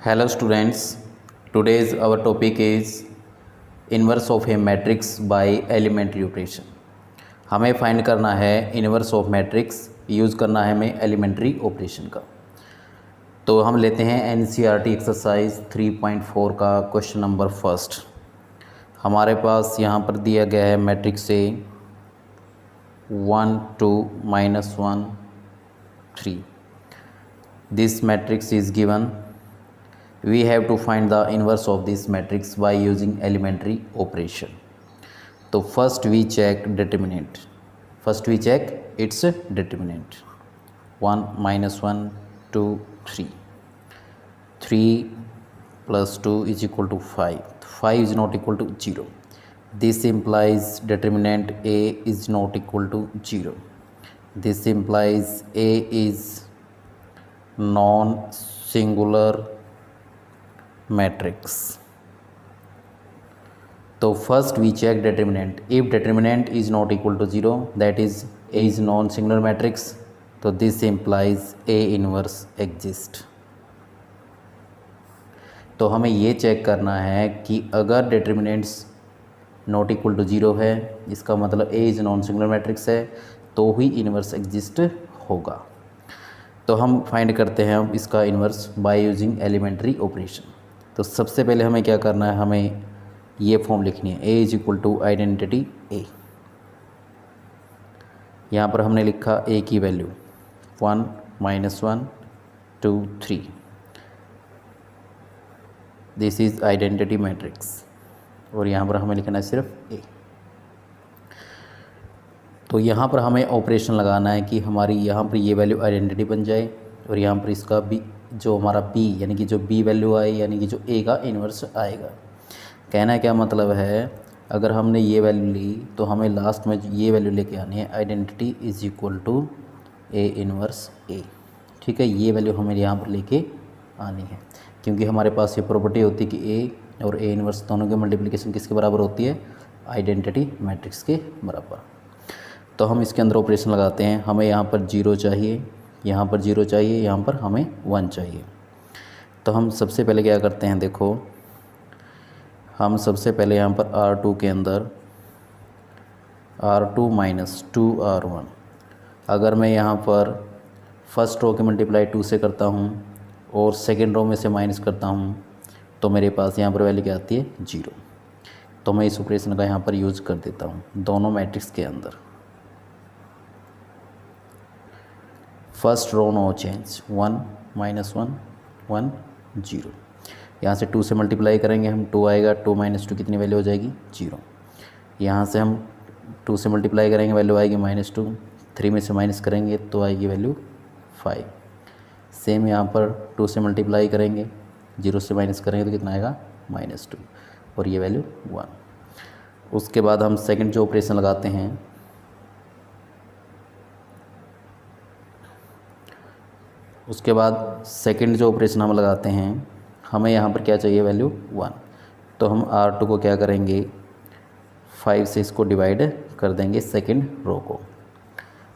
Hello students, today's our topic is inverse of a matrix by elementary operation। हमें find करना है inverse of matrix, use करना है हमें एलिमेंट्री ऑपरेशन का। तो हम लेते हैं एनसीईआरटी एक्सरसाइज 3.4 का क्वेश्चन नंबर फर्स्ट। हमारे पास यहाँ पर दिया गया है मैट्रिक्स से 1 2 -1 3। This matrix is given. We have to find the inverse of this matrix by using elementary operation. तो first we check determinant. First we check its determinant. 1 -1 2 3. 3 plus 2 is equal to 5. 5 is not equal to 0. This implies determinant A is not equal to 0. This implies A is non-singular matrix. तो first we check determinant. If determinant is not equal to 0 that is A is non singular matrix, तो this implies A inverse exist. तो हमें ये check करना है कि अगर determinants not equal to 0 है, इसका मतलब ए इज नॉन सिंगुलर मैट्रिक्स है, तो ही इनवर्स एग्जिस्ट होगा। तो हम फाइंड करते हैं अब इसका inverse by using elementary operation. तो सबसे पहले हमें क्या करना है, हमें ये फॉर्म लिखनी है ए is equal to identity A. यहाँ पर हमने लिखा ए की value 1 -1 2 3। This is identity matrix और यहाँ पर हमें लिखना है सिर्फ ए। तो यहाँ पर हमें ऑपरेशन लगाना है कि हमारी यहाँ पर ये वैल्यू आइडेंटिटी बन जाए और यहाँ पर इसका भी जो हमारा बी यानी कि जो बी वैल्यू आए यानी कि जो ए का इन्वर्स आएगा। कहना क्या मतलब है, अगर हमने ये वैल्यू ली तो हमें लास्ट में ये वैल्यू लेके आनी है identity is equal to A inverse A. ठीक है, ये वैल्यू हमें यहाँ पर लेके आनी है क्योंकि हमारे पास ये प्रॉपर्टी होती है कि ए और ए इन्वर्स दोनों की मल्टीप्लिकेशन किसके बराबर होती है, आइडेंटिटी मैट्रिक्स के बराबर। तो हम इसके अंदर ऑपरेशन लगाते हैं। हमें यहाँ पर 0 चाहिए, यहाँ पर 0 चाहिए, यहाँ पर हमें 1 चाहिए। तो हम सबसे पहले क्या करते हैं, देखो हम सबसे पहले यहाँ पर R2 के अंदर R2 - 2R1, अगर मैं यहाँ पर फर्स्ट रो के मल्टीप्लाई 2 से करता हूँ और सेकेंड रो में से माइनस करता हूँ तो मेरे पास यहाँ पर वैल्यू क्या आती है 0। तो मैं इस ऑपरेशन का यहाँ पर यूज़ कर देता हूँ दोनों मैट्रिक्स के अंदर। First row no change 1 -1 1 0। यहाँ से 2 से मल्टीप्लाई करेंगे हम, 2 आएगा, 2 - 2 कितनी वैल्यू हो जाएगी 0। यहाँ से हम 2 से मल्टीप्लाई करेंगे, वैल्यू आएगी -2। 3 में से माइनस करेंगे तो आएगी वैल्यू 5। सेम यहाँ पर 2 से मल्टीप्लाई करेंगे, 0 से माइनस करेंगे तो कितना आएगा -2 और ये वैल्यू 1। उसके बाद हम सेकंड जो ऑपरेशन लगाते हैं, उसके बाद सेकंड जो ऑपरेशन हम लगाते हैं, हमें यहाँ पर क्या चाहिए वैल्यू 1। तो हम R2 को क्या करेंगे 5 से इसको डिवाइड कर देंगे सेकंड रो को।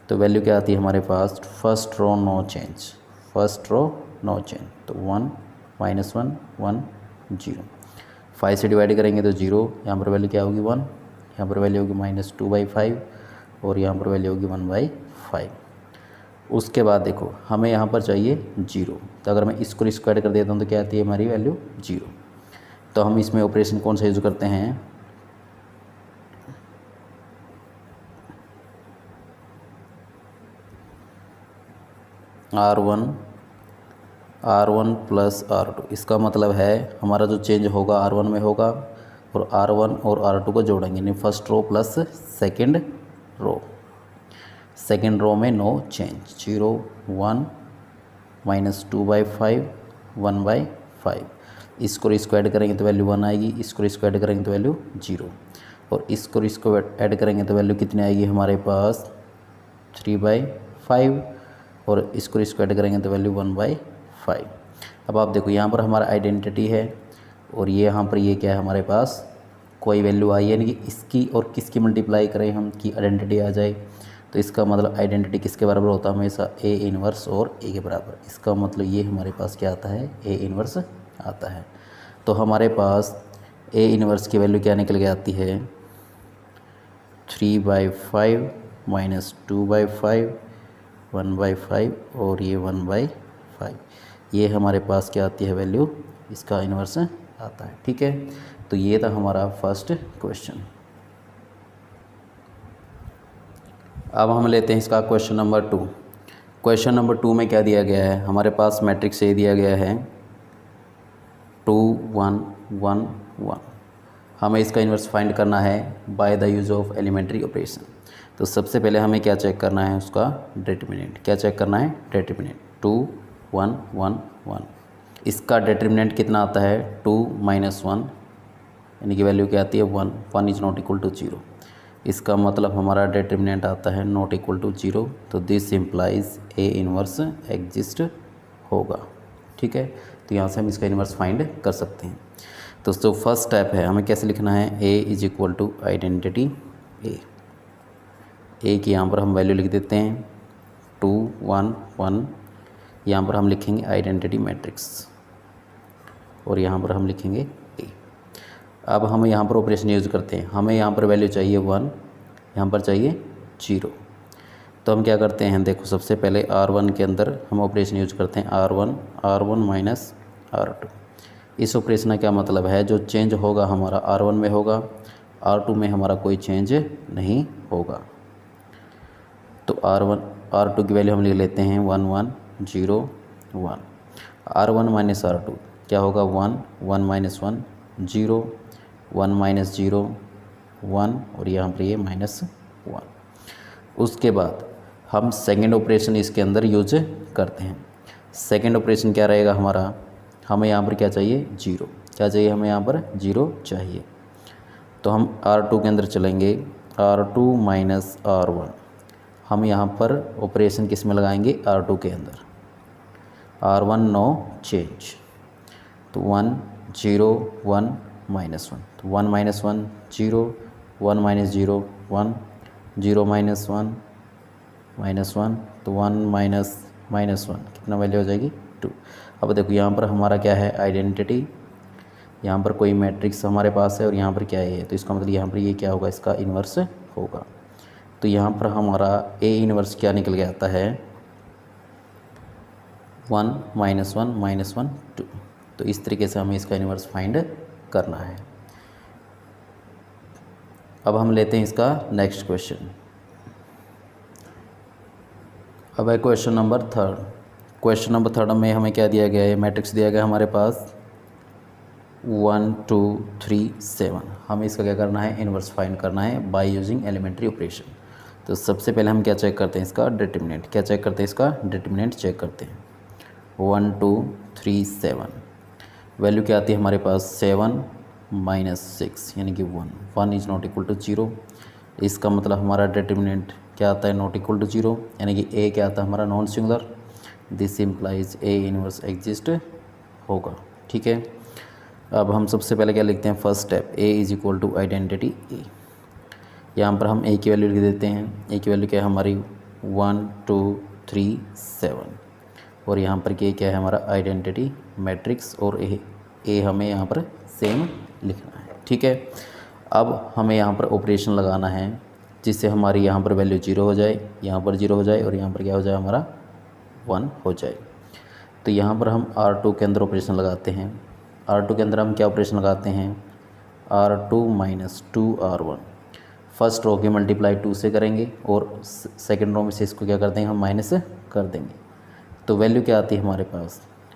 तो वैल्यू क्या आती है हमारे पास, first row no change, first row no change. तो 1 -1 1 0। 5 से डिवाइड करेंगे तो 0, यहाँ पर वैल्यू क्या होगी 1, यहाँ पर वैल्यू होगी -2/5 और यहाँ पर वैल्यू होगी 1/5। उसके बाद देखो हमें यहाँ पर चाहिए 0, तो अगर मैं इसको स्क्वायर कर देता हूँ तो क्या आती है हमारी वैल्यू 0। तो हम इसमें ऑपरेशन कौन सा यूज़ करते हैं, R1 प्लस R2। इसका मतलब है हमारा जो चेंज होगा R1 में होगा और R1 और R2 को जोड़ेंगे, यानी first row plus second row. Second row में नो चेंज, 0 1 -2/5 1/5। इसको स्क्वायर करेंगे तो वैल्यू 1 आएगी, इसको स्क्वायर करेंगे तो वैल्यू 0 और इसको ऐड करेंगे तो वैल्यू कितनी आएगी हमारे पास 3/5 और इसको स्क्वायर करेंगे तो वैल्यू 1/5। अब आप देखो यहाँ पर हमारा आइडेंटिटी है और ये यहाँ पर ये क्या है हमारे पास कोई वैल्यू आई है, यानी कि इसकी और किसकी मल्टीप्लाई करें हम कि आइडेंटिटी आ जाए। तो इसका मतलब आइडेंटिटी किसके बराबर होता है हमेशा, ए इन्वर्स और ए के बराबर। इसका मतलब ये हमारे पास क्या आता है, ए इन्वर्स आता है। तो हमारे पास ए इनवर्स की वैल्यू क्या निकल के आती है, 3/5 माइनस 2/5, 1/5 और ये 1/5, ये हमारे पास क्या आती है वैल्यू, इसका इन्वर्स आता है। ठीक है, तो ये था हमारा फर्स्ट क्वेश्चन। अब हम लेते हैं इसका क्वेश्चन नंबर 2। क्वेश्चन नंबर 2 में क्या दिया गया है, हमारे पास मैट्रिक्स ए दिया गया है 2 1 1 1। हमें इसका इन्वर्स फाइंड करना है by the use of elementary operation. तो सबसे पहले हमें क्या चेक करना है, उसका डिटरमिनेंट। क्या चेक करना है, डिटरमिनेंट। 2 1 1 1, इसका डिटरमिनेंट कितना आता है, 2 - 1, यानी कि वैल्यू क्या आती है 1, 1 इज़ नॉट इक्वल टू 0। इसका मतलब हमारा डिटरमिनेंट आता है नॉट इक्वल टू 0। तो this implies A inverse exist होगा। ठीक है, तो यहाँ से हम इसका इनवर्स फाइंड कर सकते हैं। तो फर्स्ट स्टेप है, हमें कैसे लिखना है, ए इज इक्वल टू आइडेंटिटी ए की यहाँ पर हम वैल्यू लिख देते हैं 2 1 1। यहाँ पर हम लिखेंगे आइडेंटिटी मैट्रिक्स और यहाँ पर हम लिखेंगे ए। अब हम यहाँ पर ऑपरेशन यूज़ करते हैं, हमें यहाँ पर वैल्यू चाहिए 1, यहाँ पर चाहिए 0। तो हम क्या करते हैं, देखो सबसे पहले R1 के अंदर हम ऑपरेशन यूज करते हैं R1 माइनस R2। इस ऑपरेशन का क्या मतलब है, जो चेंज होगा हमारा R1 में होगा, R2 में हमारा कोई चेंज नहीं होगा। तो R2 की वैल्यू हम लिख लेते हैं 1 1 0 1। R1 माइनस R2 क्या होगा, 1 1 माइनस 1 0, 1 माइनस 0 1 और यहाँ पर ये -1। उसके बाद हम सेकेंड ऑपरेशन इसके अंदर यूज करते हैं। सेकेंड ऑपरेशन क्या रहेगा हमारा, हमें यहाँ पर क्या चाहिए, 0। क्या चाहिए, हमें यहाँ पर 0 चाहिए। तो हम R2 के अंदर चलेंगे, R2 माइनस R1। हम यहाँ पर ऑपरेशन किस में लगाएंगे, R2 के अंदर। R1 नो चेंज, तो 1 0 1 -1, तो 1 - 1 0, 1 - 0 1, 0 - 1 -1, तो 1 -1 कितना वैल्यू हो जाएगी, 2। अब देखो यहाँ पर हमारा क्या है, आइडेंटिटी। यहाँ पर कोई मैट्रिक्स हमारे पास है और यहाँ पर क्या है, तो इसका मतलब यहाँ पर ये क्या होगा, इसका इन्वर्स होगा। तो यहाँ पर हमारा ए इन्वर्स क्या निकल के आता है, 1 -1 -1 2। तो इस तरीके से हमें इसका इन्वर्स फाइंड करना है। अब हम लेते हैं इसका नेक्स्ट क्वेश्चन। अब है क्वेश्चन नंबर 3। क्वेश्चन नंबर 3 में हमें क्या दिया गया है, मैट्रिक्स दिया गया हमारे पास 1 2 3 7। हमें इसका क्या करना है, इन्वर्स फाइंड करना है बाय यूजिंग एलिमेंट्री ऑपरेशन। तो सबसे पहले हम क्या चेक करते हैं, इसका डिटरमिनेंट। क्या चेक करते हैं, इसका डिटरमिनेंट चेक करते हैं। 1 2 3 7, वैल्यू क्या आती है हमारे पास, 7 - 6 यानी कि 1, 1 इज़ नॉट इक्वल टू 0। इसका मतलब हमारा डिटरमिनेंट क्या आता है, नॉट इक्वल टू 0, यानी कि ए क्या आता है हमारा non singular. This implies A inverse exist होगा। ठीक है, अब हम सबसे पहले क्या लिखते हैं, first step, A is equal to identity A. यहाँ पर हम ए की वैल्यू लिख देते हैं। ए की वैल्यू क्या है हमारी 1 2 3 7 और यहाँ पर क्या है हमारा आइडेंटिटी मैट्रिक्स, और ए हमें यहाँ पर सेम लिखना है। ठीक है, अब हमें यहाँ पर ऑपरेशन लगाना है जिससे हमारी यहाँ पर वैल्यू 0 हो जाए, यहाँ पर 0 हो जाए और यहाँ पर क्या हो जाए हमारा 1 हो जाए। तो यहाँ पर हम R2 के अंदर ऑपरेशन लगाते हैं। R2 के अंदर हम क्या ऑपरेशन लगाते हैं, R2 minus 2R1। First row की मल्टीप्लाई 2 से करेंगे और सेकेंड रो में से इसको क्या कर देंगे, हम माइनस कर देंगे। तो वैल्यू क्या आती है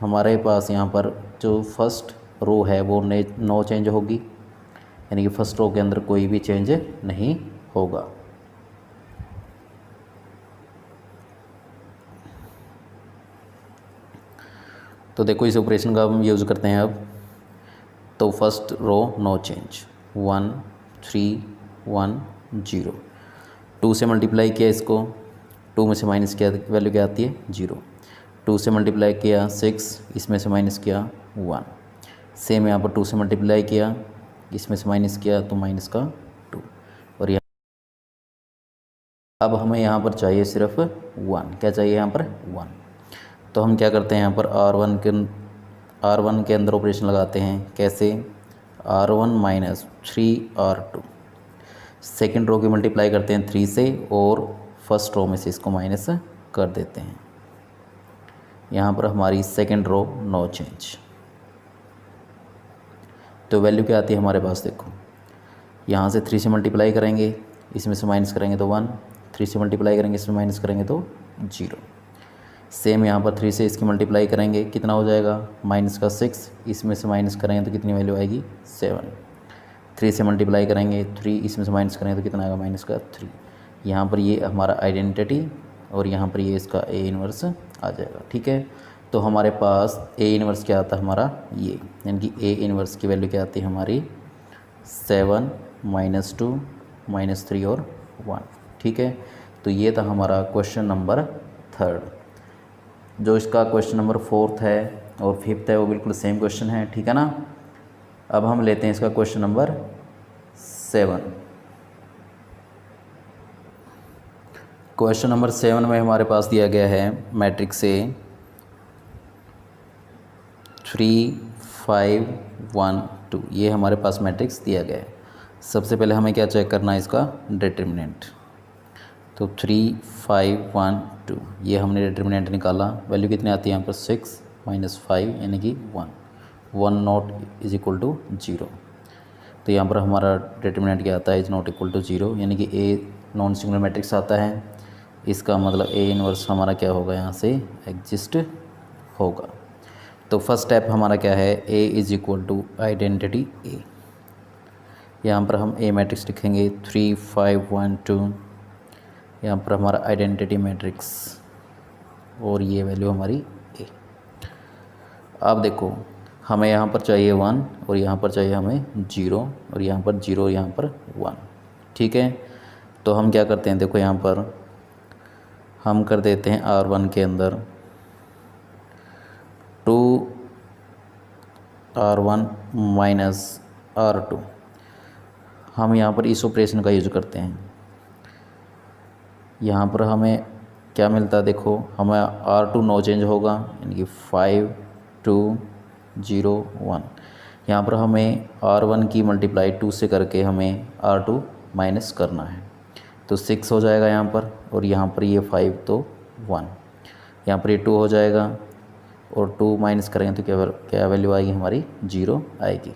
हमारे पास यहाँ पर जो फर्स्ट रो है वो नो चेंज होगी, यानी कि फर्स्ट रो के अंदर कोई भी चेंज नहीं होगा। तो देखो इस ऑपरेशन का हम यूज़ करते हैं अब। तो फर्स्ट रो नो चेंज, 1 3 1 0, 2 से मल्टीप्लाई किया इसको, 2 में से माइनस किया, वैल्यू क्या आती है 0। 2 से मल्टीप्लाई किया 6, इसमें से माइनस किया 1। सेम यहाँ पर 2 से मल्टीप्लाई किया, इसमें से माइनस किया तो माइनस का 2। और यहाँ अब हमें यहाँ पर चाहिए सिर्फ 1। क्या चाहिए यहाँ पर 1। तो हम क्या करते हैं यहाँ पर R1 के अंदर ऑपरेशन लगाते हैं। कैसे? R1 minus 3R2, second row की मल्टीप्लाई करते हैं 3 से और फर्स्ट रो में से इसको माइनस कर देते हैं। यहाँ पर हमारी सेकेंड रो नो चेंज। तो वैल्यू क्या आती है हमारे पास? देखो यहाँ से 3 से मल्टीप्लाई करेंगे, इसमें से माइनस करेंगे तो 1, 3 से मल्टीप्लाई करेंगे, इसमें माइनस करेंगे तो 0। सेम यहाँ पर 3 से इसकी मल्टीप्लाई करेंगे, कितना हो जाएगा? माइनस का 6, इसमें से माइनस करेंगे तो कितनी वैल्यू आएगी? 7। 3 से मल्टीप्लाई करेंगे 3, इसमें से माइनस करेंगे तो कितना आएगा? माइनस का 3। यहाँ पर ये हमारा आइडेंटिटी और यहाँ पर ये इसका ए इनवर्स आ जाएगा। ठीक है, तो हमारे पास ए इनवर्स क्या आता है हमारा? ये, यानी कि ए इनवर्स की वैल्यू क्या आती है हमारी? 7 माइनस 2 माइनस 3 और 1। ठीक है, तो ये था हमारा क्वेश्चन नंबर 3। जो इसका क्वेश्चन नंबर 4 है और 5th है वो बिल्कुल सेम क्वेश्चन है। ठीक है ना। अब हम लेते हैं इसका क्वेश्चन नंबर 7। क्वेश्चन नंबर 7 में हमारे पास दिया गया है मैट्रिक्स से 3 5 1 2, ये हमारे पास मैट्रिक्स दिया गया है। सबसे पहले हमें क्या चेक करना है? इसका डिटर्मिनेंट। तो 3 5 1 2 ये हमने डिटर्मिनेंट निकाला। वैल्यू कितनी आती है यहाँ पर? 6 माइनस 5 यानी कि 1। 1 नॉट इज इक्वल टू 0। तो यहाँ पर हमारा डिटर्मिनेंट क्या आता है? इज नॉट इक्वल टू 0, यानी कि ए नॉन सिंगुलर मैट्रिक्स आता है। इसका मतलब ए इनवर्स हमारा क्या होगा? यहाँ से एग्जिस्ट होगा। तो फर्स्ट स्टेप हमारा क्या है? ए is equal to identity A. यहाँ पर हम ए मैट्रिक्स लिखेंगे 3 5 1 2। यहाँ पर हमारा आइडेंटिटी मैट्रिक्स और ये वैल्यू हमारी ए। अब देखो हमें यहाँ पर चाहिए 1 और यहाँ पर चाहिए हमें 0 और यहाँ पर 0 यहाँ पर 1। ठीक है, तो हम क्या करते हैं? देखो यहाँ पर हम कर देते हैं R1 के अंदर 2R1 माइनस R2। हम यहाँ पर इस ऑपरेशन का यूज करते हैं। यहाँ पर हमें क्या मिलता है? देखो हमें R2 नो चेंज होगा, यानी कि 5 2 0 1। यहाँ पर हमें R1 की मल्टीप्लाई 2 से करके हमें R2 माइनस करना है, तो 6 हो जाएगा यहाँ पर, और यहाँ पर ये 5 तो 1, यहाँ पर ये 2 हो जाएगा और 2 माइनस करेंगे तो क्या वैल्यू आएगी हमारी? 0 आएगी।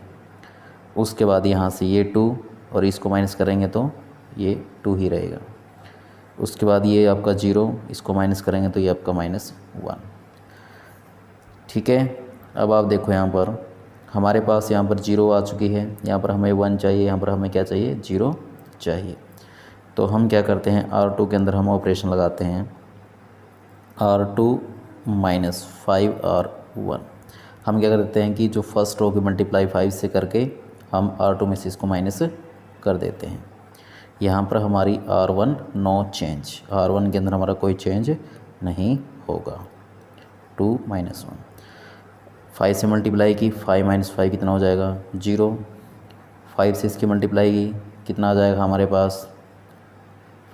उसके बाद यहाँ से ये 2 और इसको माइनस करेंगे तो ये 2 ही रहेगा। उसके बाद ये आपका 0, इसको माइनस करेंगे तो ये आपका -1। ठीक है, अब आप देखो यहाँ पर हमारे पास यहाँ पर 0 आ चुकी है, यहाँ पर हमें 1 चाहिए, यहाँ पर हमें क्या चाहिए? 0 चाहिए। तो हम क्या करते हैं? R2 के अंदर हम ऑपरेशन लगाते हैं R2 माइनस 5R1। हम क्या करते हैं कि जो फर्स्ट रो की मल्टीप्लाई 5 से करके हम R2 में से इसको माइनस कर देते हैं। यहाँ पर हमारी R1 नो चेंज, R1 के अंदर हमारा कोई चेंज नहीं होगा। 2 माइनस 1, 5 से मल्टीप्लाई की, 5 माइनस 5 कितना हो जाएगा? 0। 5 से इसकी मल्टीप्लाई की, कितना आ जाएगा हमारे पास?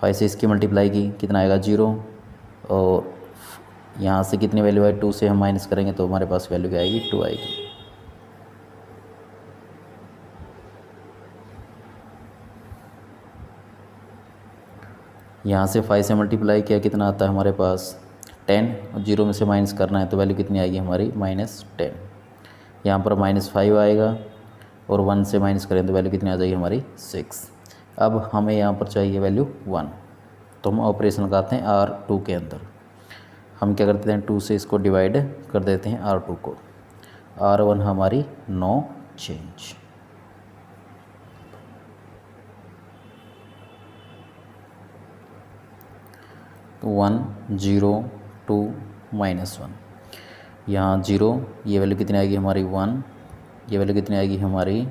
5 से इसकी मल्टीप्लाई की, कितना आएगा? 0। और यहाँ से कितनी वैल्यू है? 2 से हम माइनस करेंगे तो हमारे पास वैल्यू क्या आएगी? 2 आएगी। यहाँ से 5 से मल्टीप्लाई किया, कितना आता है हमारे पास? 10, और 0 में से माइनस करना है तो वैल्यू कितनी आएगी हमारी? -10। यहाँ पर -5 आएगा और 1 से माइनस करें तो वैल्यू कितनी आ जाएगी हमारी? 6। अब हमें यहाँ पर चाहिए वैल्यू 1, तो हम ऑपरेशन लगाते हैं R2 के अंदर। हम क्या करते हैं? 2 से इसको डिवाइड कर देते हैं R2 को। R1 हमारी नो चेंज। तो 1 0 2 -1, यहाँ 0, ये वैल्यू कितनी आएगी हमारी? 1, ये वैल्यू कितनी आएगी हमारी?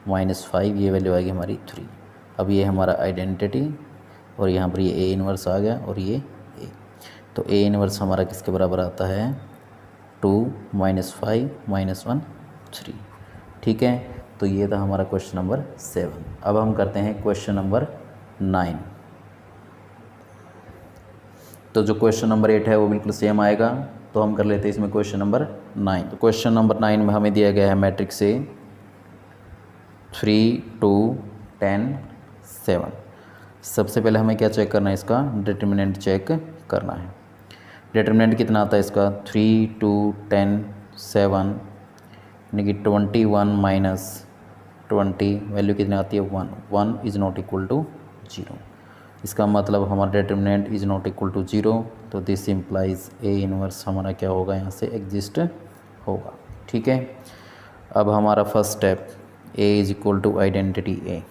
-5, ये वैल्यू आएगी हमारी 3। अब ये हमारा आइडेंटिटी और यहाँ पर ये ए इनवर्स आ गया और ये ए। तो ए इनवर्स हमारा किसके बराबर आता है? 2 -5 -1 3। ठीक है, तो ये था हमारा क्वेश्चन नंबर 7। अब हम करते हैं क्वेश्चन नंबर 9। तो जो क्वेश्चन नंबर 8 है वो बिल्कुल सेम आएगा, तो हम कर लेते हैं इसमें क्वेश्चन नंबर 9। तो क्वेश्चन नंबर 9 में हमें दिया गया है मैट्रिक्स ए 3 2 10 7। सबसे पहले हमें क्या चेक करना है, इसका डिटर्मिनेंट चेक करना है। डिटर्मिनेंट कितना आता है इसका 3 2 10 7 यानी कि 21 माइनस 20 वैल्यू कितनी आती है 1। 1 इज़ नॉट इक्वल टू 0। इसका मतलब हमारा determinant is not equal to 0। तो दिस इम्प्लाइज ए इनवर्स हमारा क्या होगा, यहाँ से एग्जिस्ट होगा। ठीक है, अब हमारा first step A is equal to identity A.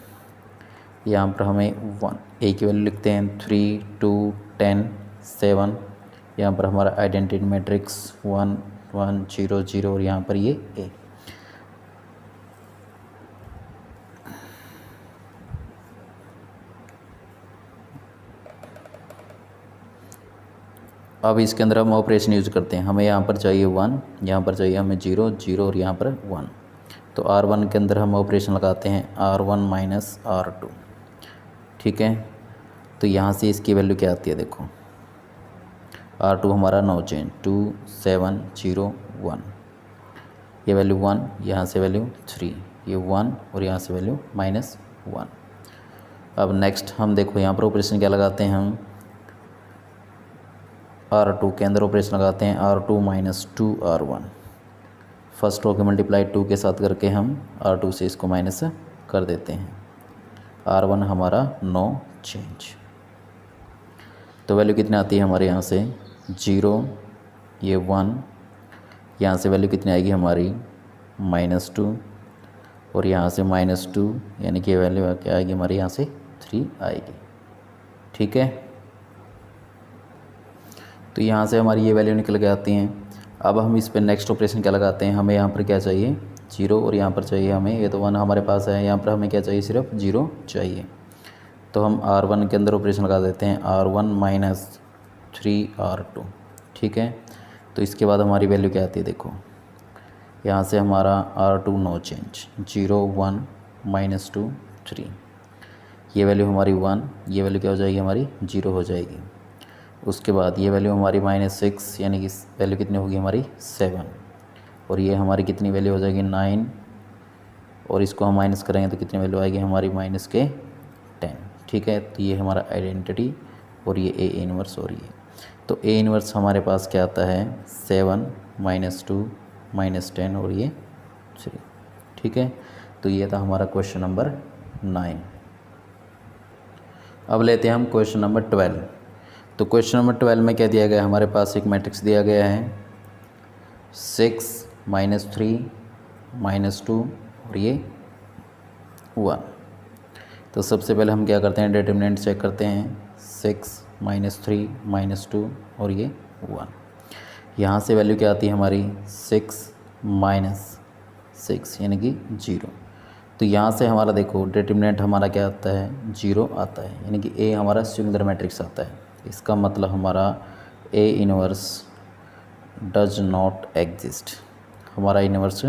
यहाँ पर हमें 1 ए की वैल्यू लिखते हैं 3 2 10 7। यहाँ पर हमारा आइडेंटिटी मैट्रिक्स 1 1 0 0 और यहाँ पर ये ए। अब इसके अंदर हम ऑपरेशन यूज़ करते हैं। हमें यहाँ पर चाहिए 1, यहाँ पर चाहिए हमें 0 0 और यहाँ पर 1। तो R1 के अंदर हम ऑपरेशन लगाते हैं R1 माइनस R2। ठीक है, तो यहाँ से इसकी वैल्यू क्या आती है देखो, R2 हमारा नो चेंज 2 7 0 1। ये वैल्यू 1, यहाँ से वैल्यू 3, ये 1 और यहाँ से वैल्यू -1। अब नेक्स्ट हम देखो यहाँ पर ऑपरेशन क्या लगाते हैं, हम R2 के अंदर ऑपरेशन लगाते हैं R2 minus 2R1। First row के मल्टीप्लाई 2 के साथ करके हम R2 से इसको माइनस कर देते हैं। R1 हमारा नो चेंज। तो वैल्यू कितनी आती है हमारे यहाँ से 0, ये 1, यहाँ से वैल्यू कितनी आएगी हमारी -2 और यहाँ से -2 यानी कि वैल्यू क्या आएगी हमारे यहाँ से 3 आएगी। ठीक है, तो यहाँ से हमारी ये वैल्यू निकल के आती हैं। अब हम इस पर नेक्स्ट ऑपरेशन क्या लगाते हैं, हमें यहाँ पर क्या चाहिए 0 और यहाँ पर चाहिए हमें, ये तो 1 हमारे पास है, यहाँ पर हमें क्या चाहिए सिर्फ 0 चाहिए। तो हम R1 के अंदर ऑपरेशन लगा देते हैं R1 माइनस 3R2। ठीक है, तो इसके बाद हमारी वैल्यू क्या आती है देखो, यहाँ से हमारा R2 नो चेंज 0 1 -2 3। ये वैल्यू हमारी 1, ये वैल्यू क्या हो जाएगी हमारी 0 हो जाएगी। उसके बाद ये वैल्यू हमारी -6 यानी कि वैल्यू कितनी होगी हमारी 7 और ये हमारी कितनी वैल्यू हो जाएगी 9 और इसको हम माइनस करेंगे तो कितनी वैल्यू आएगी हमारी -10। ठीक है, तो ये हमारा आइडेंटिटी और ये ए इनवर्स और ये। तो ए इनवर्स हमारे पास क्या आता है 7 -2 -10 और ये 3। ठीक है, तो ये था हमारा क्वेश्चन नंबर 9। अब लेते हैं हम क्वेश्चन नंबर 12। तो क्वेश्चन नंबर 12 में क्या दिया गया है, हमारे पास एक मैट्रिक्स दिया गया है 6 -3 -2 और ये 1। तो सबसे पहले हम क्या करते हैं, डिटर्मिनेंट चेक करते हैं 6 -3 -2 और ये 1। यहाँ से वैल्यू क्या आती है हमारी 6 -6 यानी कि 0। तो यहाँ से हमारा देखो डिटर्मिनेंट हमारा क्या आता है 0 आता है, यानी कि ए हमारा सिंगुलर मैट्रिक्स आता है। इसका मतलब हमारा A inverse does not exist, हमारा इनवर्स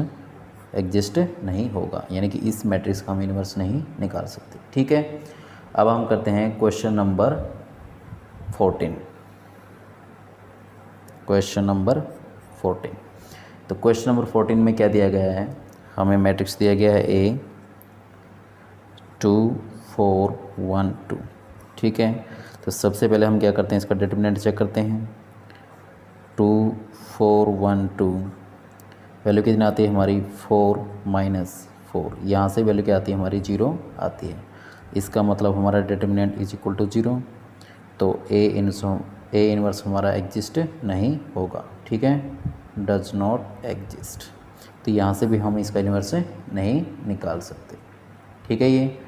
एग्जिस्ट नहीं होगा, यानी कि इस मैट्रिक्स का हम इनवर्स नहीं निकाल सकते। ठीक है, अब हम करते हैं क्वेश्चन नंबर 14। Question number 14। तो क्वेश्चन नंबर 14 में क्या दिया गया है, हमें मैट्रिक्स दिया गया है A 2 4 1 2। ठीक है, तो सबसे पहले हम क्या करते हैं, इसका डिटर्मिनेंट चेक करते हैं 2 4 1 2। वैल्यू कितनी आती है हमारी 4 -4। यहाँ से वैल्यू क्या आती है हमारी 0 आती है। इसका मतलब हमारा डिटर्मिनेंट इज इक्वल टू 0। तो ए इनवर्स हमारा एग्जिस्ट नहीं होगा। ठीक है, डज नॉट एग्जिस्ट। तो यहाँ से भी हम इसका इनवर्स नहीं निकाल सकते। ठीक है, ये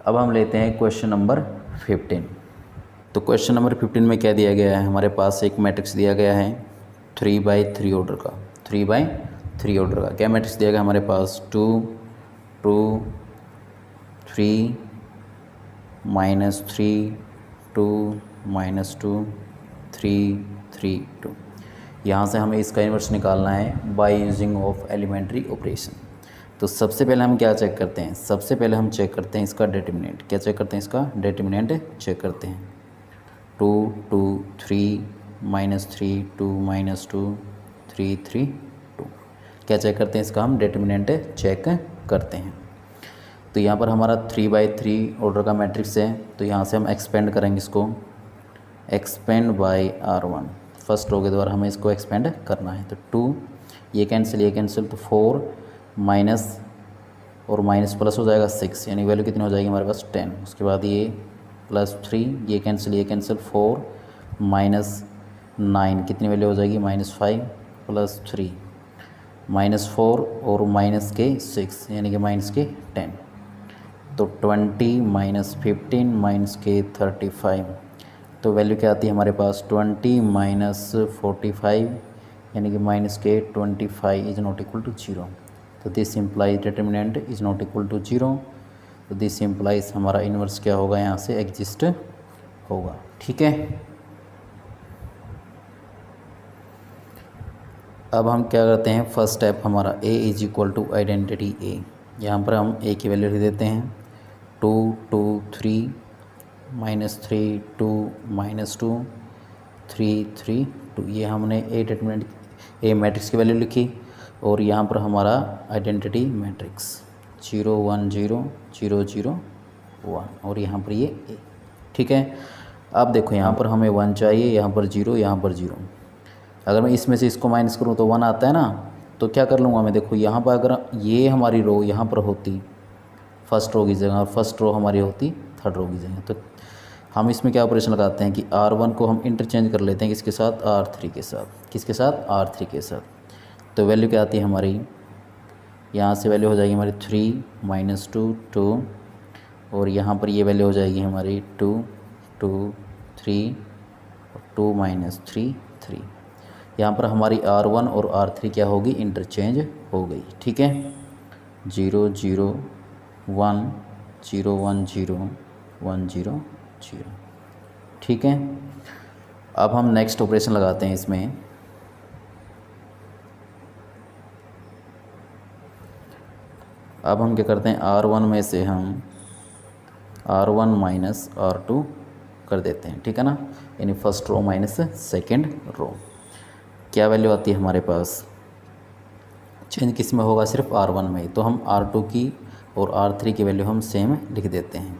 अब हम लेते हैं क्वेश्चन नंबर 15। तो क्वेश्चन नंबर 15 में क्या दिया गया है, हमारे पास एक मैट्रिक्स दिया गया है 3/3 ऑर्डर का। 3/3 ऑर्डर का क्या मैट्रिक्स दिया गया हमारे पास 2 2 3 -3 2 -2 3 3 2। यहाँ से हमें इसका इन्वर्स निकालना है by using of elementary operation. तो सबसे पहले हम क्या चेक करते हैं, सबसे पहले हम चेक करते हैं इसका डिटर्मिनेंट। क्या चेक करते हैं, इसका डिटर्मिनेंट चेक करते हैं 2 2 3 -3 2 -2 3 3 2। क्या चेक करते हैं, इसका हम डिटर्मिनेंट चेक करते हैं। तो यहाँ पर हमारा 3/3 ऑर्डर का मैट्रिक्स है, तो यहाँ से हम एक्सपेंड करेंगे इसको, expand bye R1, first row के द्वारा हमें इसको एक्सपेंड करना है। तो 2 ये कैंसिल तो 4 माइनस और माइनस प्लस हो जाएगा 6, यानी वैल्यू कितनी हो जाएगी हमारे पास 10। उसके बाद ये +3 ये कैंसिल 4 माइनस 9 कितनी वैल्यू हो जाएगी -5 +3 -4 और माइनस के 6 यानी कि माइनस के 10, तो 20 -15 माइनस के 35, तो वैल्यू क्या आती है हमारे पास 20 -45 यानी कि माइनस के 25 इज नॉट इक्वल टू 0। तो this implies determinant is not equal to 0। तो दिस इम्प्लाइज हमारा इन्वर्स क्या होगा, यहाँ से एग्जिस्ट होगा। ठीक है, अब हम क्या करते हैं, फर्स्ट स्टेप हमारा a is equal to identity a, यहाँ पर हम a की वैल्यू लिख देते हैं 2 2 3 -3 2 -2 3 3 2, ये हमने a डिटर्मिनेंट a मैट्रिक्स की वैल्यू लिखी, और यहाँ पर हमारा आइडेंटिटी मैट्रिक्स 0 1 0 0 0 1, और यहाँ पर ये a। ठीक है, अब देखो यहाँ पर हमें 1 चाहिए, यहाँ पर 0, यहाँ पर 0। अगर मैं इसमें से इसको माइनस करूँ तो 1 आता है ना, तो क्या कर लूँगा मैं, देखो यहाँ पर अगर ये हमारी रो यहाँ पर होती फर्स्ट रो की जगह और फर्स्ट रो हमारी होती थर्ड रो की जगह, तो हम इसमें क्या ऑपरेशन लगाते हैं कि R1 को हम इंटरचेंज कर लेते हैं किसके साथ, R3 के साथ। किसके साथ, R3 के साथ। तो वैल्यू क्या आती है हमारी, यहाँ से वैल्यू हो जाएगी हमारी 3 -2 2, और यहाँ पर ये वैल्यू हो जाएगी हमारी 2 2 3 2 -3 3। यहाँ पर हमारी R1 और R3 क्या होगी, इंटरचेंज हो गई। ठीक है, 0 0 1 0 1 0 1 0 0। ठीक है, अब हम नेक्स्ट ऑपरेशन लगाते हैं इसमें। अब हम क्या करते हैं, R1 में से हम R1 माइनस R2 कर देते हैं। ठीक है ना, यानी first row minus second row. क्या वैल्यू आती है हमारे पास, चेंज किस में होगा, सिर्फ R1 में, तो हम R2 की और R3 की वैल्यू हम सेम लिख देते हैं।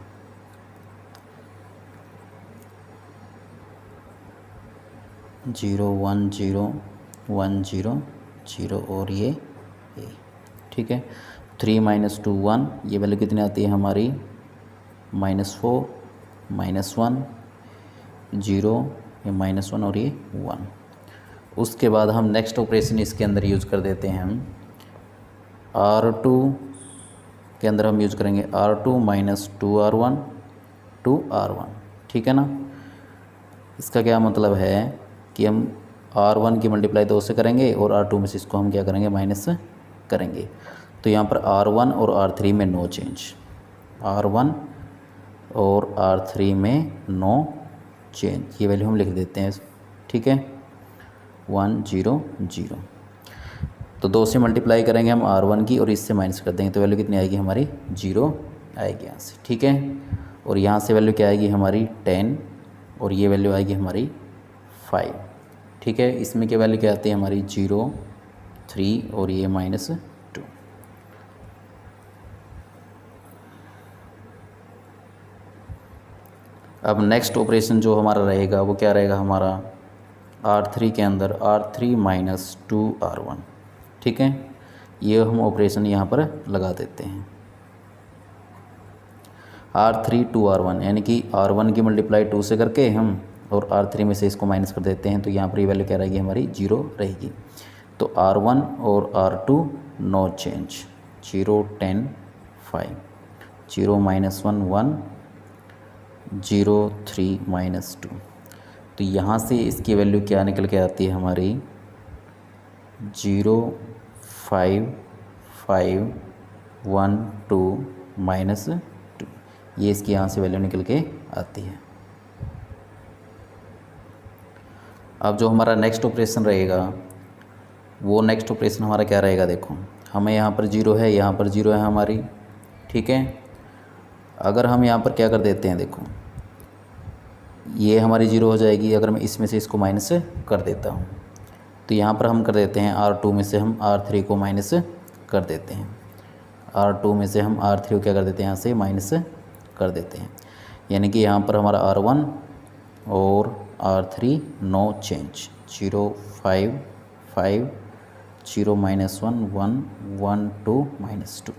जीरो 1 0 1 0 0 और ये a। ठीक है, 3 -2 1, ये वैल्यू कितनी आती है हमारी -4 -1 0 ये -1 और ये 1। उसके बाद हम नेक्स्ट ऑपरेशन इसके अंदर यूज़ कर देते हैं, हम R2 के अंदर हम यूज़ करेंगे R2 - 2R1 2R1। ठीक है ना, इसका क्या मतलब है कि हम R1 की मल्टीप्लाई 2 से करेंगे और R2 में से इसको हम क्या करेंगे, माइनस करेंगे। तो यहाँ पर R1 और R3 में नो चेंज, R1 और R3 में नो चेंज, ये वैल्यू हम लिख देते हैं। ठीक है, 1 0 0। तो 2 से मल्टीप्लाई करेंगे हम R1 की और इससे माइनस कर देंगे, तो वैल्यू कितनी आएगी हमारी 0 आएगी यहाँ से। ठीक है, और यहाँ से वैल्यू क्या आएगी हमारी 10, और ये वैल्यू आएगी हमारी 5। ठीक है, इसमें क्या वैल्यू क्या आती है हमारी 0 3 और ये -2। अब नेक्स्ट ऑपरेशन जो हमारा रहेगा वो क्या रहेगा हमारा, R3 के अंदर R3 - 2R1। ठीक है, ये हम ऑपरेशन यहाँ पर लगा देते हैं, R3 2R1 यानी कि R1 की मल्टीप्लाई 2 से करके हम और R3 में से इसको माइनस कर देते हैं, तो यहाँ पर ये वैल्यू क्या रहेगी हमारी 0 रहेगी। तो R1 और R2 नो चेंज, 0 10 5 0 -1 1 0 3 -2। तो यहाँ से इसकी वैल्यू क्या निकल के आती है हमारी 0 5 5 1 2 -2, ये इसकी यहाँ से वैल्यू निकल के आती है। अब जो हमारा नेक्स्ट ऑपरेशन रहेगा वो नेक्स्ट ऑपरेशन हमारा क्या रहेगा, देखो हमें यहाँ पर 0 है, यहाँ पर 0 है हमारी। ठीक है, अगर हम यहाँ पर क्या कर देते हैं, देखो ये हमारी 0 हो जाएगी, अगर मैं इसमें से इसको माइनस कर देता हूँ तो यहाँ पर हम कर देते हैं R2 में से हम R3 को माइनस कर देते हैं। R2 में से हम R3 को क्या कर देते हैं, यहाँ से माइनस कर देते हैं। यानी कि यहाँ पर हमारा R1 और R3 नो चेंज, 0 5 5 0 -1 1 1 2 -2।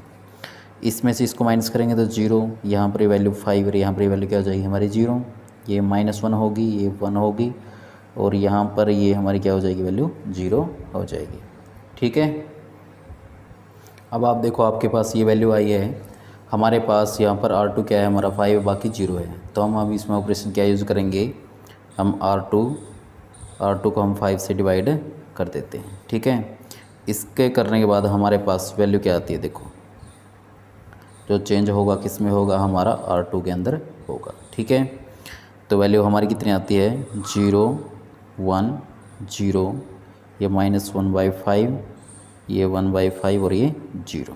इसमें से इसको माइनस करेंगे तो 0, यहाँ पर वैल्यू 5 और यहाँ पर वैल्यू क्या हो जाएगी हमारी 0। ये -1 होगी, ये 1 होगी, और यहाँ पर ये हमारी क्या हो जाएगी, वैल्यू 0 हो जाएगी। ठीक है। अब आप देखो आपके पास ये वैल्यू आई है, हमारे पास यहाँ पर R2 क्या है हमारा 5, बाकी 0 है। तो हम अब इसमें ऑपरेशन क्या यूज़ करेंगे, हम R2 को हम 5 से डिवाइड कर देते हैं। ठीक है। इसके करने के बाद हमारे पास वैल्यू क्या आती है, देखो जो चेंज होगा किस में होगा, हमारा R2 के अंदर होगा। ठीक है। तो वैल्यू हमारी कितनी आती है, 0 1 0, ये -1/5, ये 1/5 और ये 0,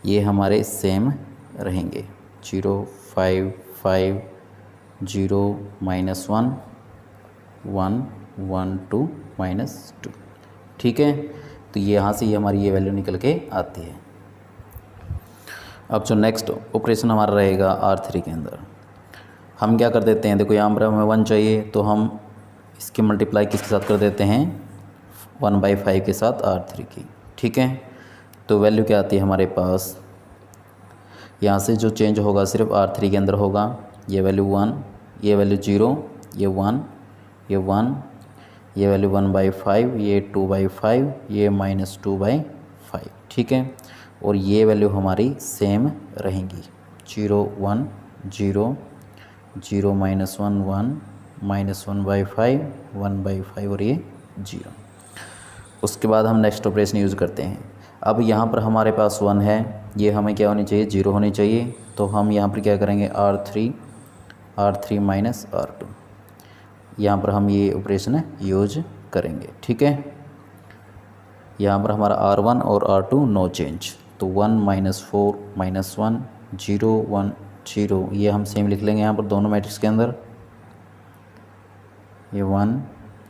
ये हमारे सेम रहेंगे। 0 5 5 0 -1 1 1 2 -2। ठीक है। तो ये यहाँ से ये हमारी ये वैल्यू निकल के आती है। अब जो नेक्स्ट ऑपरेशन हमारा रहेगा R3 के अंदर, हम क्या कर देते हैं, देखो यहाँ पर हमें 1 चाहिए, तो हम इसकी मल्टीप्लाई किसके साथ कर देते हैं, 1/5 के साथ R3 की। ठीक है। तो वैल्यू क्या आती है हमारे पास, यहाँ से जो चेंज होगा सिर्फ R3 के अंदर होगा। ये वैल्यू 1, ये वैल्यू 0, ये 1, ये 1, ये वैल्यू 1/5, ये 2/5, ये -2/5। ठीक है। और ये वैल्यू हमारी सेम रहेंगी, 0 1 0 0 -1 1 -1/5 1/5 और ये 0। उसके बाद हम नेक्स्ट ऑपरेशन यूज़ करते हैं। अब यहाँ पर हमारे पास 1 है, ये हमें क्या होनी चाहिए, 0 होनी चाहिए। तो हम यहाँ पर क्या करेंगे, R3 -R2, यहाँ पर हम ये ऑपरेशन यूज करेंगे। ठीक है। यहाँ पर हमारा R1 और R2 नो चेंज, तो 1 -4 -1 0 1 0, ये हम सेम लिख लेंगे यहाँ पर दोनों मैट्रिक्स के अंदर। ये 1,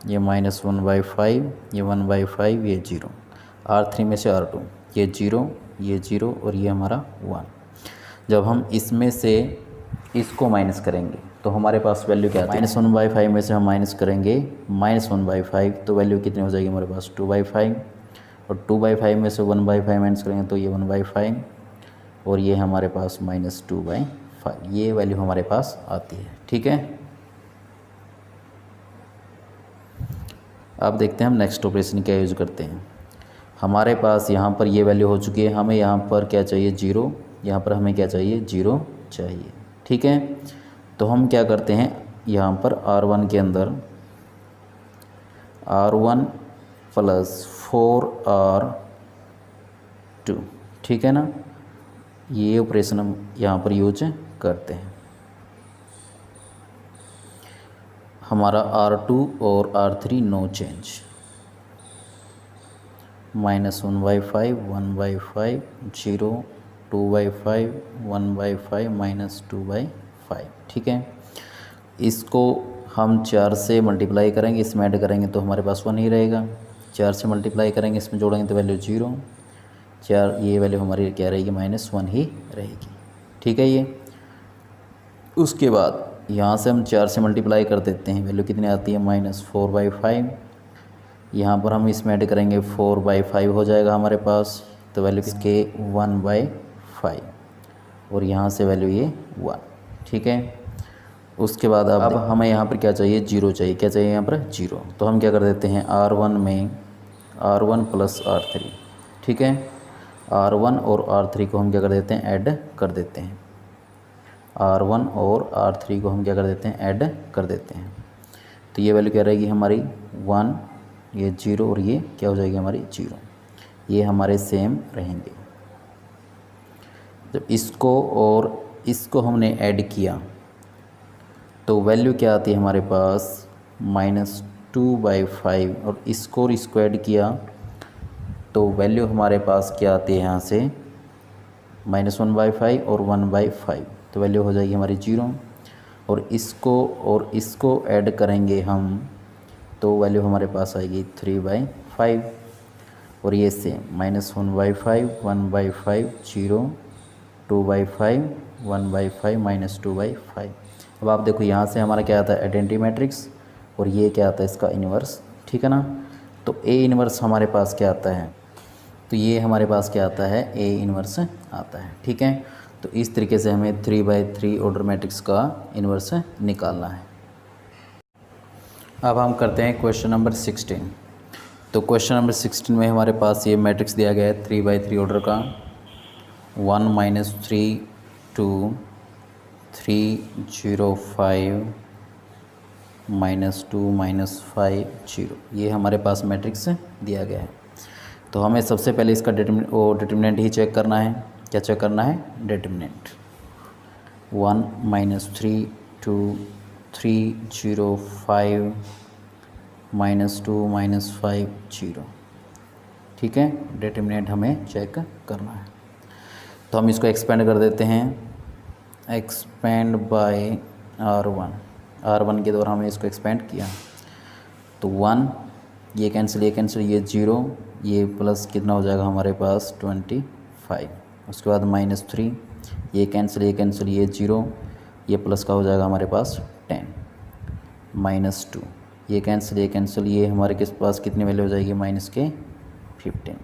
ये -1/5, ये 1/5, ये 0। R3 में से R2, ये 0, ये 0 और ये हमारा 1। जब हम इसमें से इसको माइनस करेंगे तो हमारे पास वैल्यू क्या आती है, -1/5 में से हम माइनस करेंगे -1/5, तो वैल्यू कितनी हो जाएगी हमारे पास, 2/5, और 2/5 में से 1/5 माइनस करेंगे तो ये 1/5, और ये हमारे पास -2/5, ये वैल्यू हमारे पास आती है। ठीक है। अब देखते हैं हम नेक्स्ट ऑपरेशन क्या यूज़ करते हैं। हमारे पास यहाँ पर ये वैल्यू हो चुकी है, हमें यहाँ पर क्या चाहिए, 0, यहाँ पर हमें क्या चाहिए, 0 चाहिए। ठीक है। तो हम क्या करते हैं, यहाँ पर R1 के अंदर R1 + 4R2, ठीक है ना, ये ऑपरेशन हम यहाँ पर यूज करते हैं। हमारा R2 और R3 नो चेंज, -1/5 1/5 0 2/5 1/5 -2/5। ठीक है। इसको हम 4 से मल्टीप्लाई करेंगे, इसमें ऐड करेंगे तो हमारे पास 1 ही रहेगा। 4 से मल्टीप्लाई करेंगे, इसमें जोड़ेंगे तो वैल्यू 0, 4, ये वैल्यू हमारी क्या रहेगी, -1 ही रहेगी। ठीक है। ये उसके बाद यहाँ से हम 4 से मल्टीप्लाई कर देते हैं, वैल्यू कितनी आती है, -4/5। यहाँ पर हम इसमें ऐड करेंगे 4/5 हो जाएगा हमारे पास, तो वैल्यू किसके, 1/5, और यहाँ से वैल्यू ये 1। ठीक है। उसके बाद अब हमें यहाँ पर क्या चाहिए, 0 चाहिए। क्या चाहिए यहाँ पर, 0। तो हम क्या कर देते हैं, R1 में R1 + R3। ठीक है। R1 और R3 को हम क्या कर देते हैं, ऐड कर देते हैं। R1 और R3 को हम क्या कर देते हैं, ऐड कर देते हैं। तो ये वैल्यू क्या रहेगी हमारी, 1, ये 0 और ये क्या हो जाएगी हमारी 0, ये हमारे सेम रहेंगे। जब इसको और इसको हमने ऐड किया तो वैल्यू क्या आती है हमारे पास, -2/5, और इसको ऐड किया तो वैल्यू हमारे पास क्या आती है, यहाँ से -1/5 और 1/5, तो वैल्यू हो जाएगी हमारी 0। और इसको ऐड करेंगे हम तो वैल्यू हमारे पास आएगी 3/5। 5 और ये सेम -1/5 1/5 0 2/5 1/5 -2/5। अब आप देखो यहाँ से हमारा क्या आता है आइडेंटिटी मैट्रिक्स और ये क्या आता है इसका इन्वर्स, ठीक है ना। तो ए इन्वर्स हमारे पास क्या आता है, तो ये हमारे पास क्या आता है ए इन्वर्स आता है, ठीक है। तो इस तरीके से हमें 3/3 ऑर्डर मैट्रिक्स का इन्वर्स निकालना है। अब हम करते हैं क्वेश्चन नंबर 16। तो क्वेश्चन नंबर 16 में हमारे पास ये मैट्रिक्स दिया गया है 3/3 ऑर्डर का 1 - 3 2 3 0 5 -2 -5 0, ये हमारे पास मैट्रिक्स दिया गया है। तो हमें सबसे पहले इसका डिटर्मिनेंट ही चेक करना है। क्या चेक करना है? डिटर्मिनेंट। 1 - 3 2 3 0 5 -2 -5 0, ठीक है। डिटर्मिनेंट हमें चेक करना है। तो हम इसको एक्सपेंड कर देते हैं, एक्सपेंड बाय R1 के द्वारा हमने इसको एक्सपेंड किया। तो 1 ये कैंसिल ये 0, ये प्लस कितना हो जाएगा हमारे पास 25। उसके बाद -3 ये कैंसिल ये 0, ये प्लस का हो जाएगा हमारे पास 10 -2 ये कैंसिल ये हमारे के पास कितनी वैल्यू हो जाएगी -15।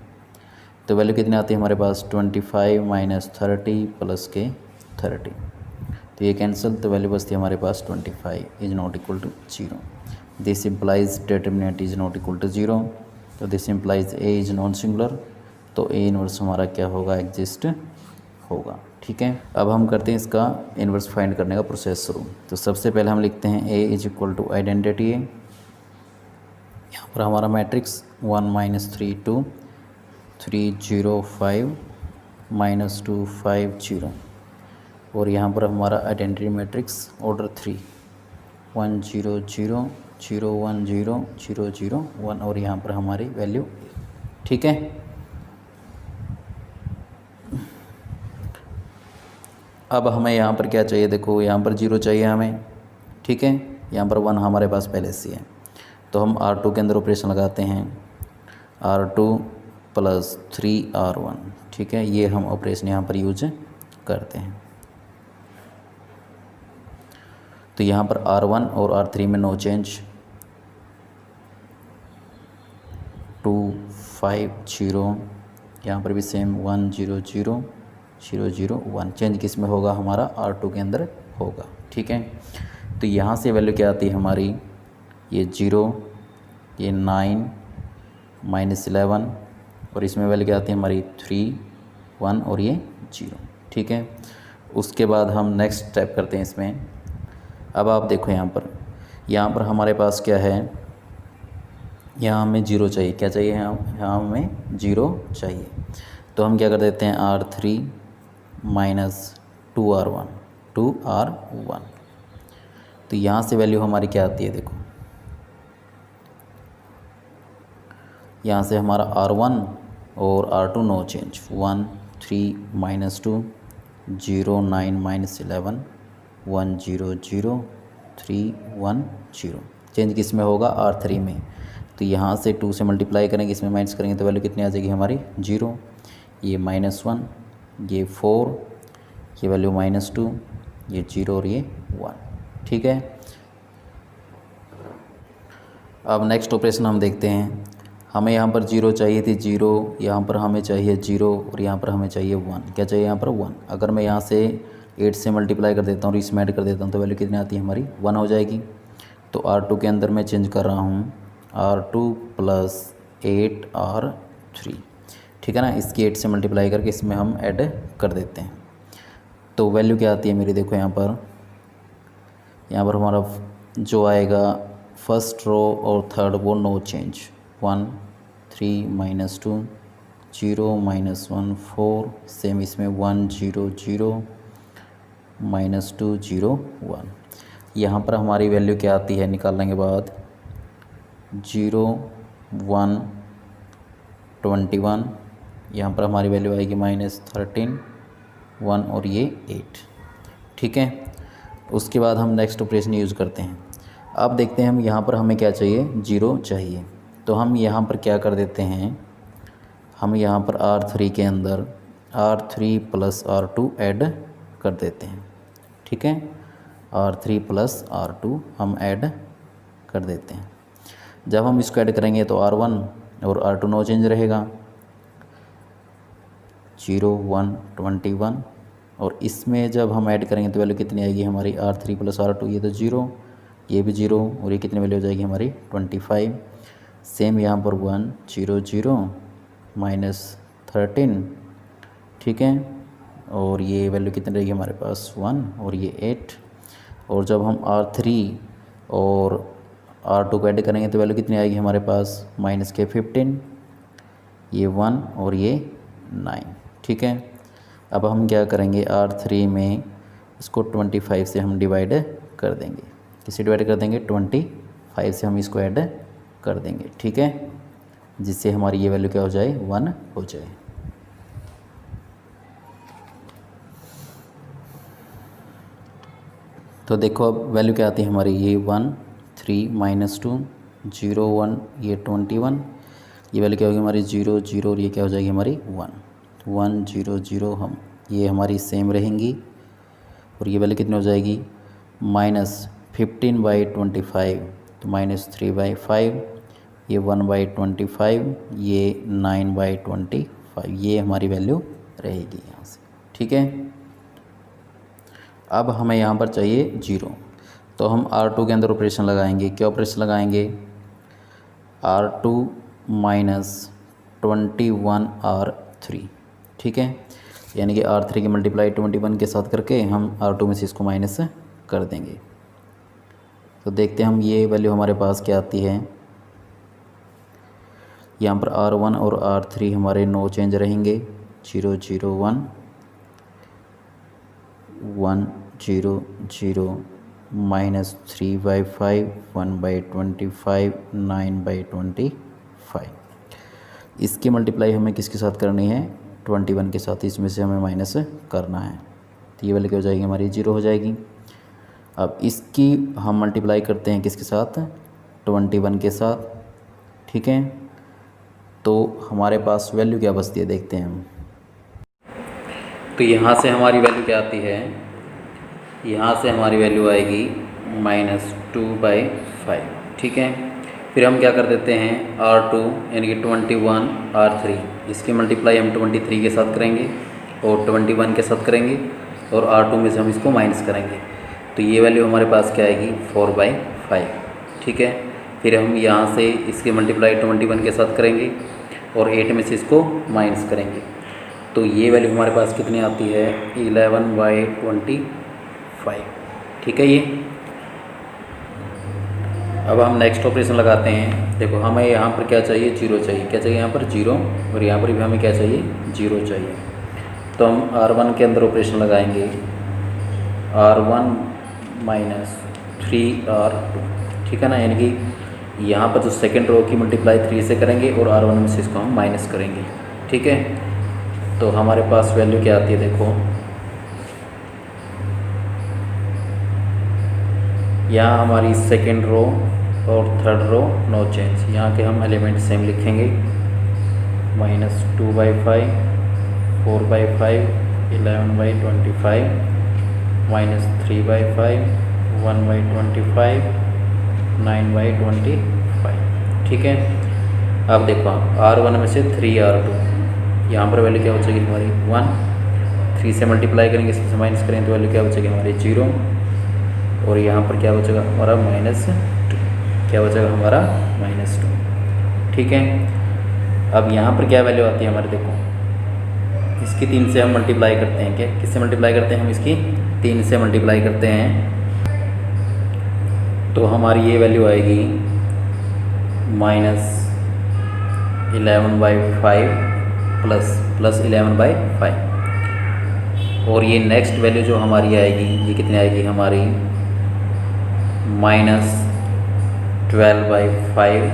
तो वैल्यू कितनी आती है हमारे पास 25 - 30 प्लस के 30। तो ये कैंसिल, तो वैल्यू बचती है हमारे पास 25 is not equal to 0। This implies determinant is not equal to 0। तो this implies A is non singular, तो ए इनवर्स हमारा क्या होगा? एग्जिस्ट होगा, ठीक है। अब हम करते हैं इसका इनवर्स फाइंड करने का प्रोसेस शुरू। तो सबसे पहले हम लिखते हैं ए is equal to identity A. यहाँ पर हमारा मैट्रिक्स 1 - 3 2 3 0 5 -2 5 0 और यहाँ पर हमारा आइडेंटिटी मैट्रिक्स ऑर्डर 3 1 0 0 0 1 0 0 0 1 और यहाँ पर हमारी वैल्यू, ठीक है। अब हमें यहाँ पर क्या चाहिए? देखो यहाँ पर 0 चाहिए हमें, ठीक है। यहाँ पर 1 हमारे पास पहले से है, तो हम R2 के अंदर ऑपरेशन लगाते हैं, R2 + 3R1, ठीक है। ये हम ऑपरेशन यहाँ पर यूज करते हैं। तो यहाँ पर R1 और R3 में नो चेंज, 2 5 0, यहाँ पर भी सेम 1 0 0 0 0 1। चेंज किस में होगा? हमारा R2 के अंदर होगा, ठीक है। तो यहाँ से वैल्यू क्या आती है हमारी? ये 0, ये 9 -11 और इसमें वैल्यू क्या आती है हमारी 3 1 और ये 0, ठीक है। उसके बाद हम नेक्स्ट स्टेप करते हैं इसमें। अब आप देखो यहाँ पर हमारे पास क्या है? यहाँ हमें 0 चाहिए। क्या चाहिए? यहाँ हमें 0 चाहिए। तो हम क्या कर देते हैं R3 - 2R1 2R1। तो यहाँ से वैल्यू हमारी क्या आती है? देखो यहाँ से हमारा R1 और R2 नो चेंज, 1 3 -2 0 9 -11 1 0 0 3 1 0। चेंज किस में होगा? R3 में। तो यहाँ से 2 से मल्टीप्लाई करेंगे, इसमें माइनस करेंगे तो वैल्यू कितनी आ जाएगी हमारी? 0, ये -1, ये 4, ये वैल्यू -2, ये 0 और ये 1, ठीक है। अब नेक्स्ट ऑपरेशन हम देखते हैं। हमें यहाँ पर 0 चाहिए थी, 0 यहाँ पर हमें चाहिए 0 और यहाँ पर हमें चाहिए 1। क्या चाहिए यहाँ पर? 1। अगर मैं यहाँ से 8 से मल्टीप्लाई कर देता हूँ और इसमें ऐड कर देता हूँ तो वैल्यू कितनी आती है हमारी? 1 हो जाएगी। तो R2 के अंदर मैं चेंज कर रहा हूँ R2 + 8R3, ठीक है ना। इसकी 8 से मल्टीप्लाई करके इसमें हम ऐड कर देते हैं। तो वैल्यू क्या आती है मेरी? देखो यहाँ पर हमारा जो आएगा फर्स्ट रो और थर्ड वो नो चेंज, 1 3 -2 0 -1 4, सेम इसमें 1 0 0 -2 0 1। यहाँ पर हमारी वैल्यू क्या आती है निकालने के बाद? 0 1 21, यहाँ पर हमारी वैल्यू आएगी -13 1 और ये 8, ठीक है। उसके बाद हम नेक्स्ट ऑपरेशन यूज़ करते हैं। अब देखते हैं हम यहाँ पर हमें क्या चाहिए? 0 चाहिए। तो हम यहाँ पर क्या कर देते हैं, हम यहाँ पर R3 के अंदर R3 + R2 ऐड कर देते हैं। ठीक है, R3 + R2 हम ऐड कर देते हैं। जब हम इसको ऐड करेंगे तो R1 और R2 नो चेंज रहेगा, 0 1 21। और इसमें जब हम ऐड करेंगे तो वैल्यू कितनी आएगी हमारी, R3 + R2, ये तो 0, ये भी 0, और ये कितनी वैल्यू हो जाएगी हमारी 25। सेम यहाँ पर 1 0 0 -13। ठीक है, और ये वैल्यू कितनी रहेगी हमारे पास 1, और ये 8। और जब हम R3 और R2 को ऐड करेंगे तो वैल्यू कितनी आएगी हमारे पास -15, ये 1 और ये 9। ठीक है, अब हम क्या करेंगे, R3 में इसको 25 से हम डिवाइड कर देंगे। किससे डिवाइड कर देंगे, 25 से हम इसको ऐड कर देंगे। ठीक है, जिससे हमारी ये वैल्यू क्या हो जाए, 1 हो जाए। तो देखो अब वैल्यू क्या आती है हमारी, ये 1 3 -2 0 1, ये 21। ये वैल्यू क्या होगी हमारी 0 0, और ये क्या हो जाएगी हमारी 1 1 0 0। हम ये हमारी सेम रहेंगी, और ये वैल्यू कितनी हो जाएगी -15/25, तो -3/5, ये 1/25, ये 9/25, ये हमारी वैल्यू रहेगी यहाँ से। ठीक है, अब हमें यहाँ पर चाहिए 0, तो हम R2 के अंदर ऑपरेशन लगाएंगे। क्या ऑपरेशन लगाएंगे, R2 - 21 R3। ठीक है, यानी कि R3 की मल्टीप्लाई 21 के साथ करके हम R2 में से इसको माइनस कर देंगे। तो देखते हैं हम ये वैल्यू हमारे पास क्या आती है। यहाँ पर R1 और R3 हमारे नो चेंज रहेंगे, 0 0 1 1 0 0 -3/5 1/25 9/25। इसकी मल्टीप्लाई हमें किसके साथ करनी है, 21 के साथ, इसमें से हमें माइनस करना है। तो ये वाली क्या हो जाएगी हमारी 0 हो जाएगी। अब इसकी हम मल्टीप्लाई करते हैं किसके साथ, 21 के साथ। ठीक है, तो हमारे पास वैल्यू क्या बचती है देखते हैं हम। तो यहाँ से हमारी वैल्यू क्या आती है, यहाँ से हमारी वैल्यू आएगी -2/5। ठीक है, फिर हम क्या कर देते हैं, R2 यानी कि 21 R3, इसकी मल्टीप्लाई हम 23 के साथ करेंगे और 21 के साथ करेंगे, और R2 में से हम इसको माइनस करेंगे। तो ये वैल्यू हमारे पास क्या आएगी 4/5। ठीक है, फिर हम यहाँ से इसकी मल्टीप्लाई 21 के साथ करेंगे और 8 में से इसको माइनस करेंगे। तो ये वैल्यू हमारे पास कितनी आती है 11/25। ठीक है, ये अब हम नेक्स्ट ऑपरेशन लगाते हैं। देखो हमें यहाँ पर क्या चाहिए, 0 चाहिए। क्या चाहिए यहाँ पर 0, और यहाँ पर भी हमें क्या चाहिए 0 चाहिए। तो हम R1 के अंदर ऑपरेशन लगाएंगे, R1 - 3R2। ठीक है ना, यानी कि यहाँ पर जो सेकेंड रो की मल्टीप्लाई 3 से करेंगे और R1 में से इसको हम माइनस करेंगे। ठीक है, तो हमारे पास वैल्यू क्या आती है, देखो यहाँ हमारी सेकेंड रो और थर्ड रो नो चेंज। यहाँ के हम एलिमेंट सेम लिखेंगे, -2/5 4/5 11/25 -3/5 1/25 9/25। ठीक है, अब देखो R1 में से 3R2, यहाँ पर वैल्यू क्या हो जाएगी हमारी 1। 3 से मल्टीप्लाई करेंगे, इसमें से माइनस करेंगे तो वैल्यू क्या हो जाएगी हमारी 0, और यहाँ पर क्या बचेगा हमारा -2। क्या बचेगा हमारा -2। ठीक है, अब यहाँ पर क्या वैल्यू आती है हमारे, देखो इसकी 3 से हम मल्टीप्लाई करते हैं। क्या किससे मल्टीप्लाई करते हैं हम, इसकी 3 से मल्टीप्लाई करते हैं, तो हमारी ये वैल्यू आएगी -11/5 प्लस 11/5। और ये नेक्स्ट वैल्यू जो हमारी आएगी, ये कितनी आएगी हमारी -12/5।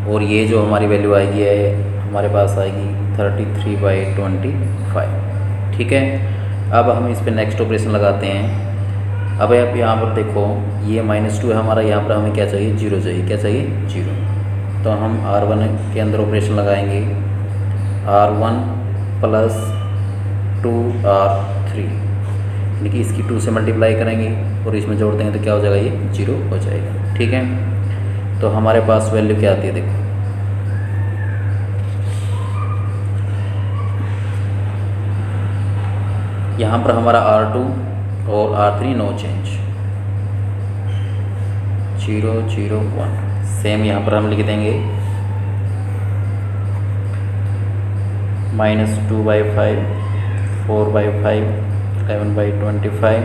और ये जो हमारी वैल्यू आएगी हमारे पास आएगी 33/25। ठीक है, अब हम इस पर नेक्स्ट ऑपरेशन लगाते हैं। अब आप यहाँ पर देखो ये -2 है हमारा, यहाँ पर हमें क्या चाहिए, 0 चाहिए। क्या चाहिए, 0। तो हम R1 के अंदर ऑपरेशन लगाएंगे, R1 + 2R3 यानी कि इसकी 2 से मल्टीप्लाई करेंगे और इसमें जोड़ देंगे तो क्या हो जाएगा, ये 0 हो जाएगा। ठीक है, तो हमारे पास वैल्यू क्या आती है, देखो यहाँ पर हमारा R2 और R3 नो चेंज, 0 0 1। सेम यहाँ पर हम लिख देंगे -2/5, 4/5, 11/25,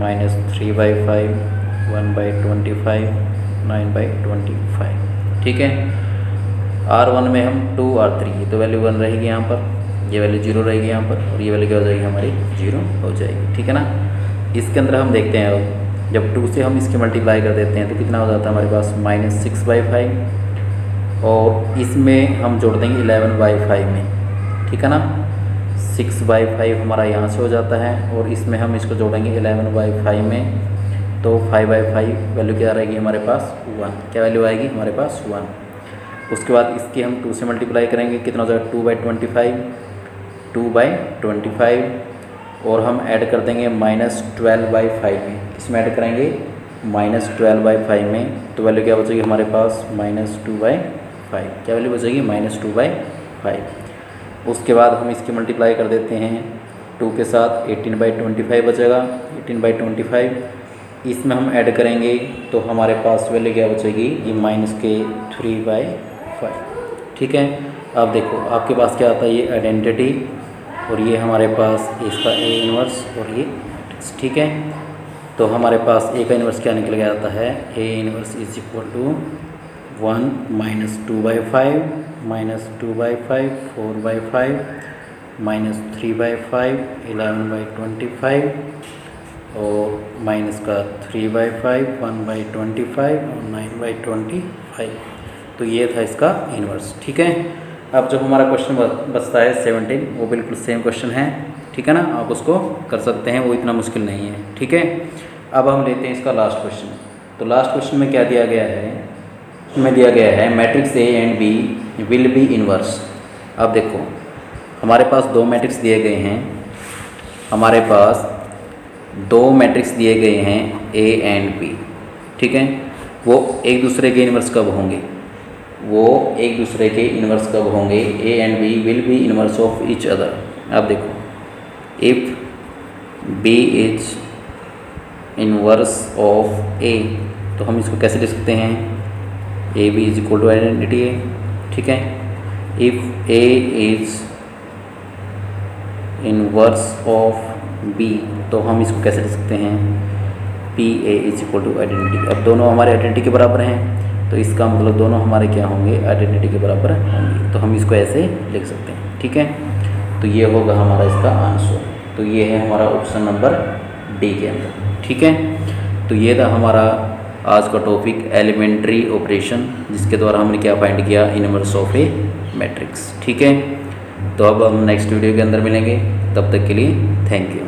-3/5, 1/25, 9/25। ठीक है, R1 में हम 2 R3, ये तो वैल्यू 1 रहेगी यहाँ पर, ये वैल्यू 0 रहेगी यहाँ पर, और ये वैल्यू क्या हो जाएगी हमारी, 0 हो जाएगी। ठीक है ना। इसके अंदर हम देखते हैं, अब जब 2 से हम इसकी मल्टीप्लाई कर देते हैं तो कितना हो जाता है हमारे पास, -6/5, और इसमें हम जोड़ देंगे 11/5 में। ठीक है ना, 6/5 हमारा यहाँ से हो जाता है, और इसमें हम इसको जोड़ेंगे 11/5 में, तो 5/5 वैल्यू क्या रहेगी हमारे पास, 1। क्या वैल्यू आएगी हमारे पास, 1। उसके बाद इसकी हम 2 से मल्टीप्लाई करेंगे, कितना हो जाएगा, 2/25, 2/25, और हम ऐड कर देंगे -12/5 में। इसमें ऐड करेंगे -12/5 में, तो वैल्यू क्या बचेगी हमारे पास, -2/5। क्या वैल्यू बचेगी, -2/5। उसके बाद हम इसकी मल्टीप्लाई कर देते हैं 2 के साथ, 18/25 बचेगा, 18/25। इसमें हम ऐड करेंगे तो हमारे पास वैल्यू क्या बचेगी, ये -3/5। ठीक है, अब देखो आपके पास क्या आता है, ये आइडेंटिटी, और ये हमारे पास इसका A इन्वर्स और ये मैट्रिक्स। ठीक है, तो हमारे पास A का इन्वर्स क्या निकल के आता है, A इन्वर्स = 1 -2/5, -2/5, 4/5, -3/5, 11/25, और माइनस का 3/5, 1/25 और 9/25। तो ये था इसका इन्वर्स। ठीक है, अब जो हमारा क्वेश्चन बचता है 17, वो बिल्कुल सेम क्वेश्चन है। ठीक है ना, आप उसको कर सकते हैं, वो इतना मुश्किल नहीं है। ठीक है, अब हम लेते हैं इसका लास्ट क्वेश्चन। तो लास्ट क्वेश्चन में क्या दिया गया है, इसमें दिया गया है matrix A and B will be inverse. अब देखो हमारे पास 2 मैट्रिक्स दिए गए हैं, हमारे पास 2 मैट्रिक्स दिए गए हैं A एंड B। ठीक है, वो एक दूसरे के इन्वर्स कब होंगे, वो एक दूसरे के इन्वर्स कब होंगे, A and B will be inverse of each other. अब देखो, if B is inverse of A, तो हम इसको कैसे लिख सकते हैं, AB = आइडेंटिटी A। ठीक है, if A is inverse of B, तो हम इसको कैसे लिख सकते हैं, PA = आइडेंटिटी। अब दोनों हमारे आइडेंटिटी के बराबर हैं, तो इसका मतलब दोनों हमारे क्या होंगे, आइडेंटिटी के बराबर होंगे, तो हम इसको ऐसे लिख सकते हैं। ठीक है, तो ये होगा हमारा इसका आंसर। तो ये है हमारा ऑप्शन नंबर डी के अंदर। ठीक है, तो ये था हमारा आज का टॉपिक एलिमेंट्री ऑपरेशन, जिसके द्वारा हमने क्या फाइंड किया, इन्वर्स ऑफ ए मैट्रिक्स। ठीक है, तो अब हम नेक्स्ट वीडियो के अंदर मिलेंगे, तब तक के लिए थैंक यू।